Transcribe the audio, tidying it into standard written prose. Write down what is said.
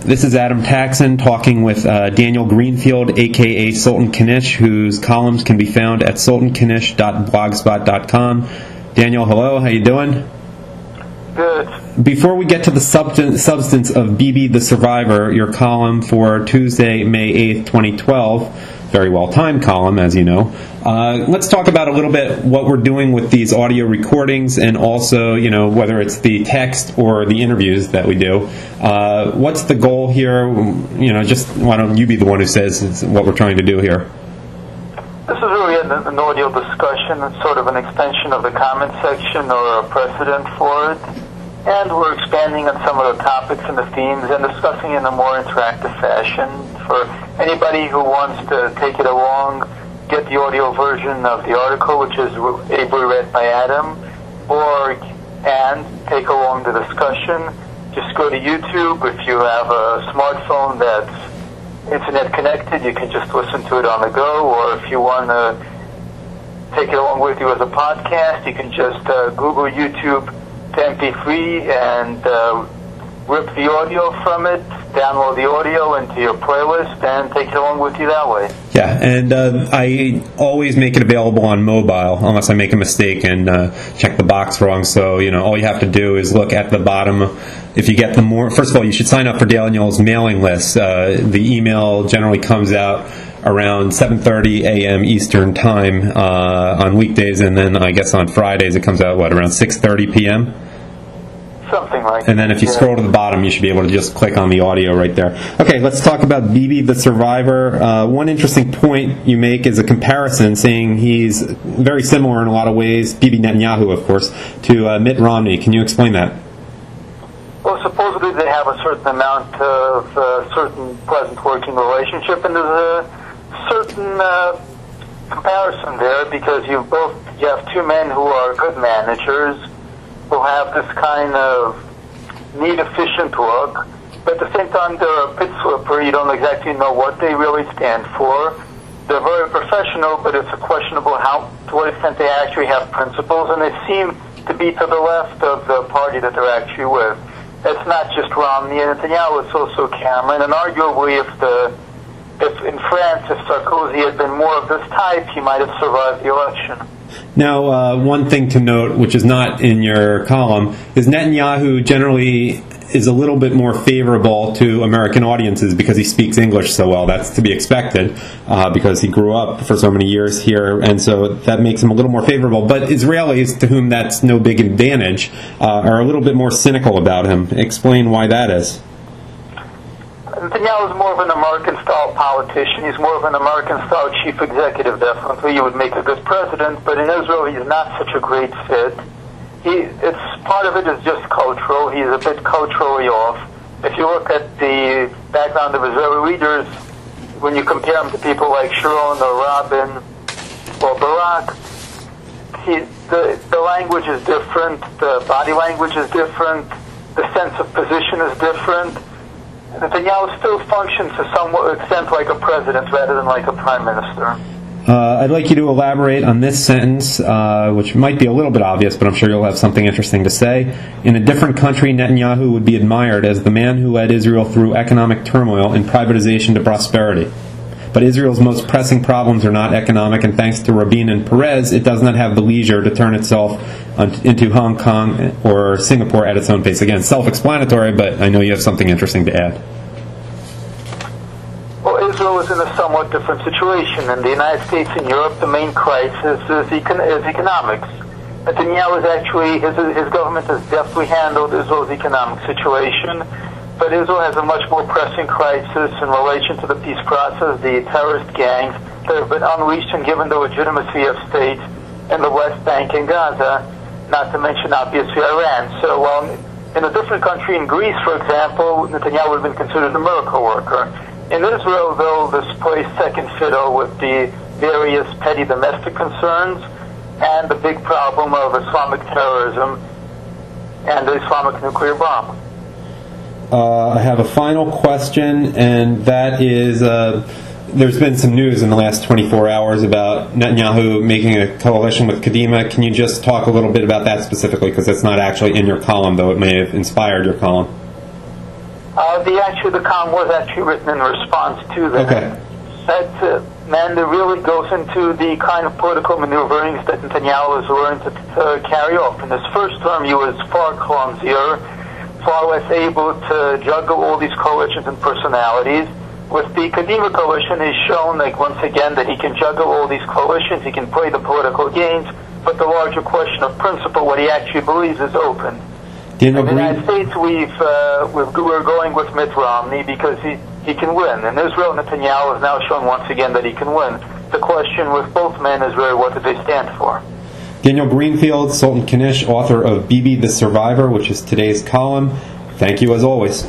This is Adam Taxin talking with Daniel Greenfield, a.k.a. Sultan Knish, whose columns can be found at sultanknish.blogspot.com. Daniel, hello. How you doing? Good. Before we get to the substance of Bibi The Survivor, your column for Tuesday, May 8th, 2012, very well-timed column, as you know, let's talk about a little bit what we're doing with these audio recordings and also, you know, whether it's the text or the interviews that we do. What's the goal here? You know, just why don't you be the one who says what we're trying to do here? This is really an audio discussion. It's sort of an extension of the comment section or a precedent for it. And we're expanding on some of the topics and the themes and discussing in a more interactive fashion. For anybody who wants to take it along, get the audio version of the article, which is ably read by Adam, and take along the discussion. Just go to YouTube. If you have a smartphone that's internet connected, you can just listen to it on the go, or if you want to take it along with you as a podcast, you can just Google YouTube to MP3 and rip the audio from it, download the audio into your playlist, and take it along with you that way. Yeah, and I always make it available on mobile, unless I make a mistake and check the box wrong. So, you know, all you have to do is look at the bottom. If you get the more, first of all, you should sign up for Daniel's mailing list. The email generally comes out around 7:30 a.m. Eastern Time on weekdays, and then I guess on Fridays it comes out, around 6:30 p.m.? Something like that. And then if you scroll to the bottom, you should be able to just click on the audio right there. Okay, let's talk about Bibi The Survivor. One interesting point you make is a comparison, saying he's very similar in a lot of ways, Bibi Netanyahu, of course, to Mitt Romney. Can you explain that? Well, supposedly they have a certain amount of certain pleasant working relationship, and there's a certain comparison there, because you have two men who are good managers, who have this kind of neat, efficient look, but at the same time they're a bit slippery. You don't exactly know what they really stand for. They're very professional, but it's questionable to what extent they actually have principles, and they seem to be to the left of the party that they're actually with. It's not just Romney and Netanyahu, it's also Cameron, and arguably if in France, if Sarkozy had been more of this type, he might have survived the election. Now, one thing to note, which is not in your column, is Netanyahu generally is a little bit more favorable to American audiences because he speaks English so well. That's to be expected because he grew up for so many years here, and so that makes him a little more favorable. But Israelis, to whom that's no big advantage, are a little bit more cynical about him. Explain why that is. Netanyahu is more of an American-style politician. He's more of an American-style chief executive, definitely. He would make a good president, but in Israel he's not such a great fit. Part of it is just cultural. He's a bit culturally off. If you look at the background of Israeli leaders, when you compare him to people like Sharon or Rabin or Barak, the language is different, the body language is different, the sense of position is different. Netanyahu still functions to some extent like a president rather than like a prime minister. I'd like you to elaborate on this sentence, which might be a little bit obvious, but I'm sure you'll have something interesting to say. In a different country, Netanyahu would be admired as the man who led Israel through economic turmoil and privatization to prosperity. But Israel's most pressing problems are not economic, and thanks to Rabin and Perez, it does not have the leisure to turn itself into Hong Kong or Singapore at its own pace. Again, self-explanatory, but I know you have something interesting to add. Well, Israel is in a somewhat different situation. In the United States and Europe, the main crisis is economics. Netanyahu is actually, his government has deftly handled Israel's economic situation, but Israel has a much more pressing crisis in relation to the peace process, the terrorist gangs that have been unleashed and given the legitimacy of states in the West Bank and Gaza, not to mention, obviously, Iran. So, in a different country, in Greece, for example, Netanyahu would have been considered a miracle worker. In Israel, they'll display second fiddle with the various petty domestic concerns and the big problem of Islamic terrorism and the Islamic nuclear bomb. I have a final question, and that is, there's been some news in the last 24 hours about Netanyahu making a coalition with Kadima. Can you just talk a little bit about that specifically, because it's not actually in your column, though it may have inspired your column? The column was actually written in response to that. Okay. That Manda really goes into the kind of political maneuverings that Netanyahu has learned to carry off. In his first term, he was far clumsier, far less able to juggle all these coalitions and personalities. With the Kadima coalition, he's shown, once again, that he can juggle all these coalitions, he can play the political games, but the larger question of principle, what he actually believes, is open. In the United States, we're going with Mitt Romney because he can win. In Israel, Netanyahu has now shown once again that he can win. The question with both men is really, what do they stand for? Daniel Greenfield, Sultan Knish, author of Bibi The Survivor, which is today's column. Thank you as always.